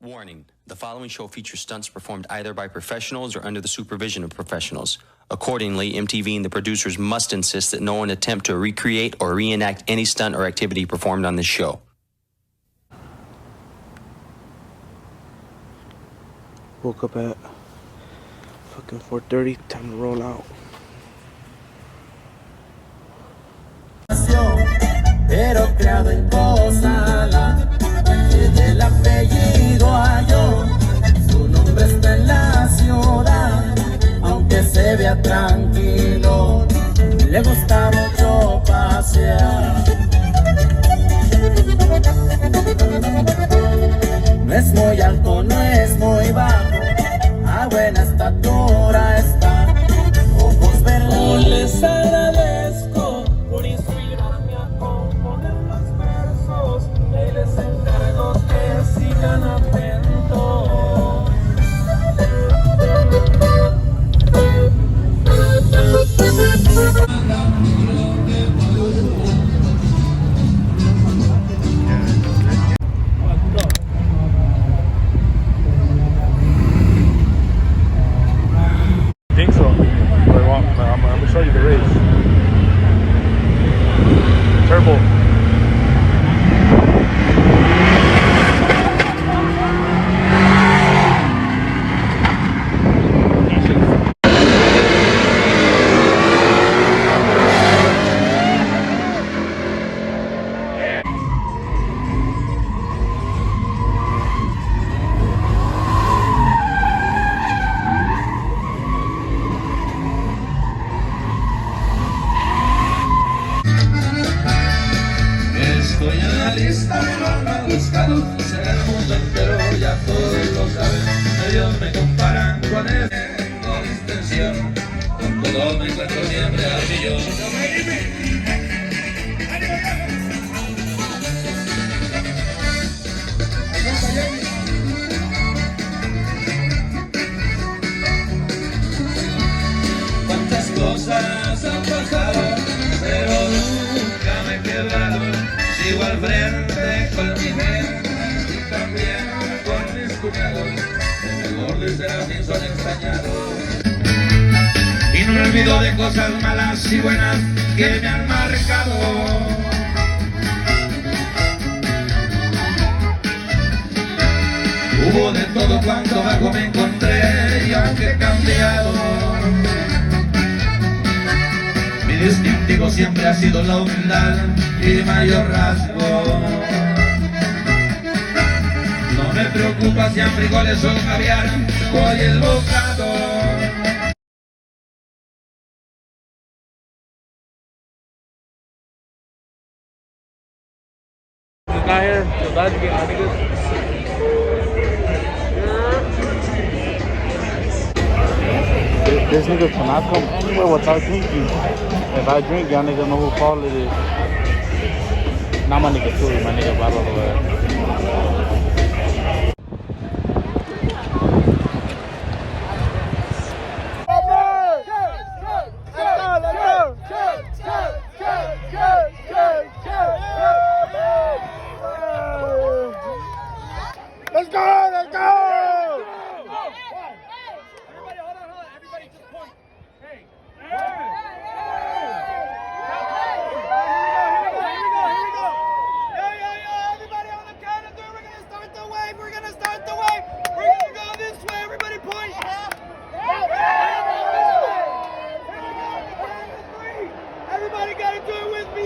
Warning, the following show features stunts performed either by professionals or under the supervision of professionals. Accordingly, MTV and the producers must insist that no one attempt to recreate or reenact any stunt or activity performed on this show. Woke up at fucking 4:30, time to roll out. Pero creado en Cosala, desde el apellido halló, su nombre está en la ciudad, aunque se vea tranquilo, le gusta mucho pasear. No es muy alto, no es muy bajo, a buena estatura está, ojos verdes. Les agradezco por inspirarme a componer los versos, y les encargo que sigan atentos. Think so. I'm gonna show you the race. Turbo. Estoy en la lista de los más buscados en el mundo entero, ya todos lo saben. Ellos me comparan con él, tengo distinción, con todo me encuentro siempre al millón. Cuántas cosas han pasado, pero nunca me he quebrado. Sigo al frente con mi gente y también con mis cuñados. El mejor de Serafín son extrañados. Y no me olvido de cosas malas y buenas que me han marcado. Hubo de todo cuanto bajo me encontré y aunque he cambiado, mi distintivo siempre ha sido la humildad y mayor rasgo. No me preocupa si han frijoles o caviar, hoy el bocado. He's not here. So glad to get my niggas. This nigga cannot come anywhere without drinking. If I drink, y'all niggas know who fault it is. Not my nigga too, my nigga bottle of Let's go! Let's go! Everybody, hold on. Everybody just point. Hey. Here we go. Yo. Everybody on the count of three. We're going to start the wave. We're going to go this way. Everybody point. Here we go on the count of three. Everybody got to do it with me.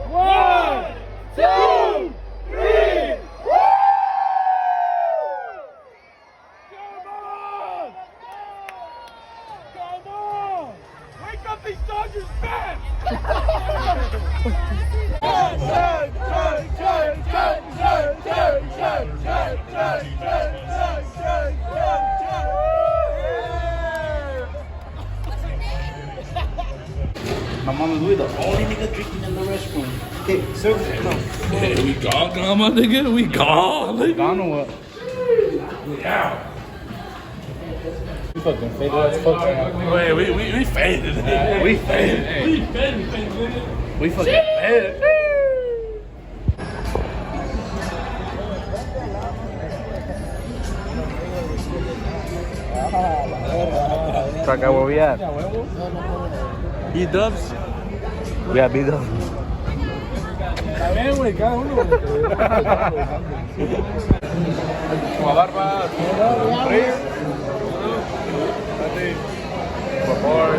1, 2, 3. My mama's we the only nigga drinking in the restroom. Hey, service, come on. Hey, we gone, my nigga. We gone. Nigga. Gone or what? Yeah. We fucking faded as fuck right now. Wait, we faded. We faded. We faded, nigga. We fucking faded. Track out where we at? B-dubs. We at B-dubs. Está bien, güey, cada uno. Como barba. Frío. Por favor.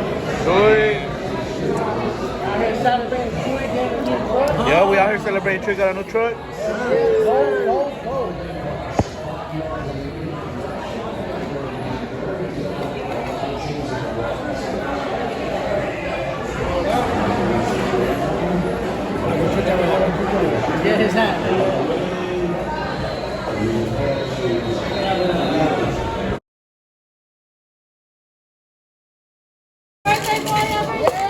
Yeah, we out here celebrating Trick got a new truck. Get his hat. Birthday boy over here.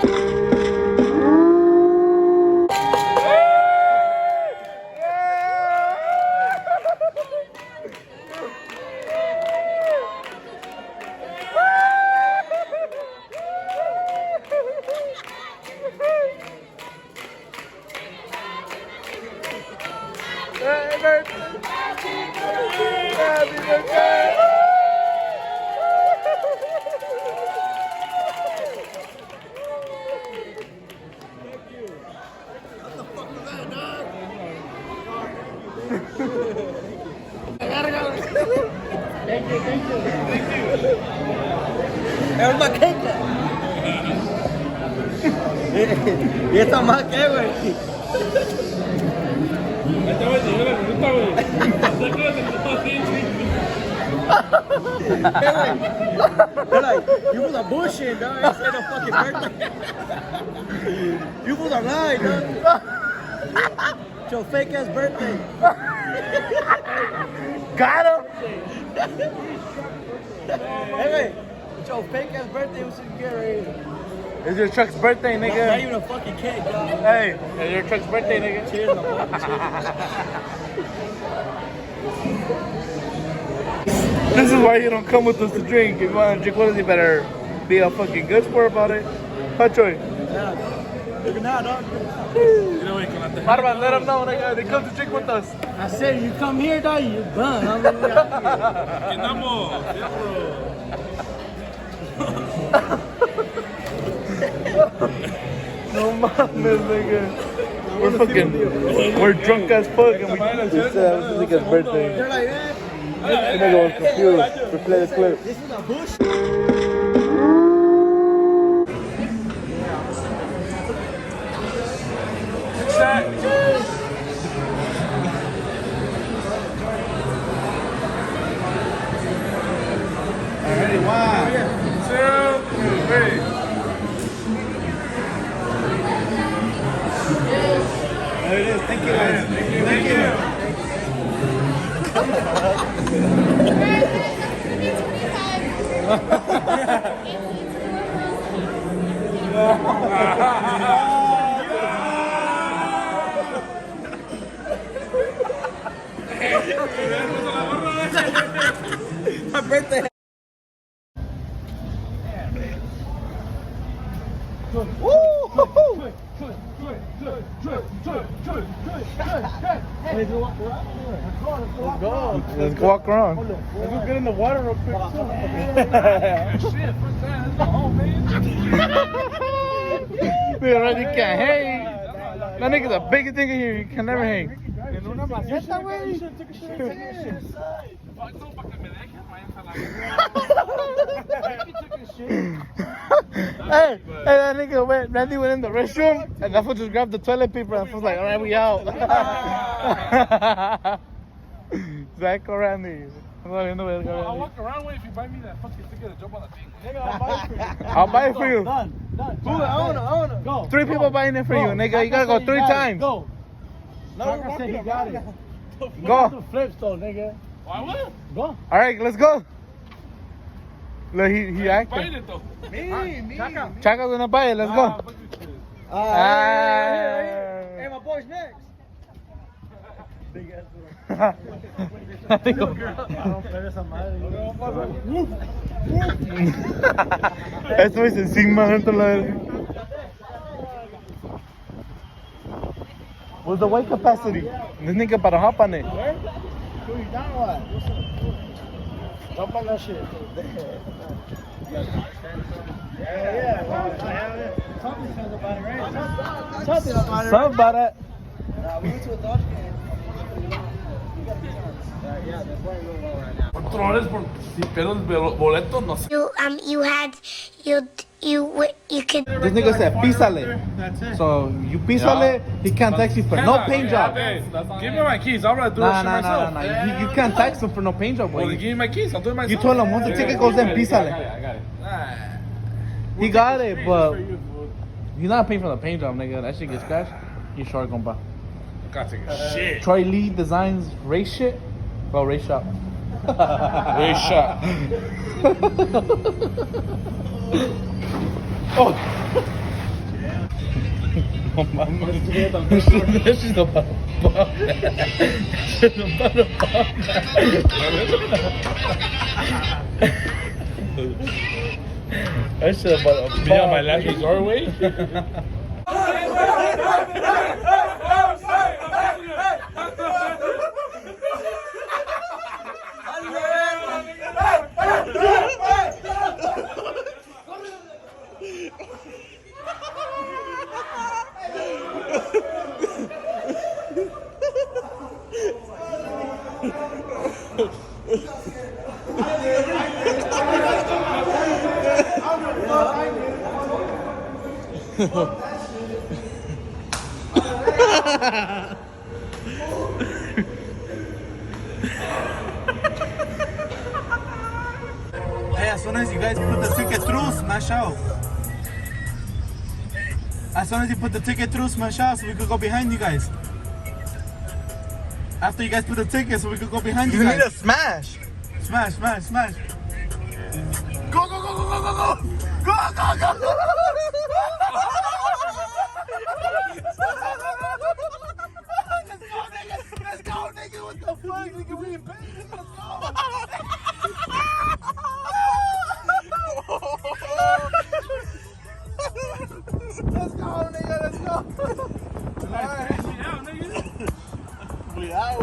Es una queca. ¿Y esta más qué, güey? Esta vez te dio la fruta, güey. Hey, wait. They're like, you was a bullshit, dog. It's ain't no fucking birthday. You was a lie, dog. It's your fake ass birthday. Got him! Hey, wait. It's your fake ass birthday. We should get ready. It's your truck's birthday, Not nigga. even a fucking cake, dog. Hey, it's your truck's birthday, nigga. Cheers, man. This is why you don't come with us to drink. If you want to drink with us, you better be a fucking good sport about it. Huh, Troy? Yeah. Look at now, dog. Barba, let them know they come to drink with us. I said, you come here, dog, you done. I'm gonna be out No mames, nigga. We're drunk as fuck and we said this nigga's birthday. They're like, man, This nigga was confused. We play the clip. this is a bush. Alrighty, 1, 2, 3. There it is. Thank you, guys. Thank you. My birthday. Let's go walk around. Let's go get in the water real quick. Dude, right, you can't hang. That nigga's the biggest thing in here. You can never hang. Hey, that nigga Randy went in the restroom and that fool just grabbed the toilet paper and was like, alright, we out. Zach or Randy. I'll walk around with if you buy me that fucking ticket to jump on the thing. I'll buy it for you. Done. I wanna. Go. 3 people buying it for you, nigga. You gotta go 3 times. Go. No, I said he got it. Go. Flips though, nigga. Why would? Go. Alright, let's go. Look, he Buying acting. it though. Me. Chaka's gonna buy it. Let's go. Hey, my boy's next. Big ass. Eso es encima dentro de la. What's the weight capacity? This nigga para hop on it. Who you down or what? Jump on that shit. Yeah. Something says about it, right? Something about it. Something about it. We went to a Dodge game. Yeah, that's why we're low right now. Controles por si pero el boleto no sé. You could. This nigga said písale. That's it. So you písale, he can't text you for no paint job. Hey, give me my keys. I'll run through this shit myself. You can't text him for no paint job, Well, boy. give me my keys. I'll do it myself. You told him once the ticket goes in, písale. I got it. He got it, but you're not paying for the paint job, nigga. That shit gets scratched. You short gonna buy. Gotta take a shit. Troy Lee Designs race shit. Bro, race shop. Race shot. Oh. No mames. This is about to pop. This is about to pop. That shit about to pop. Yeah, my last resort way. Hey, as soon as you guys put the ticket through, smash out. As soon as you put the ticket through, smash out so we could go behind you guys. After you guys put the ticket so we could go behind you guys. You need a smash. Smash. Go. Go. Let's go, nigga. What the fuck? Nigga, we in bed. Let's go. Let's go, nigga. Let's go. All right. We out.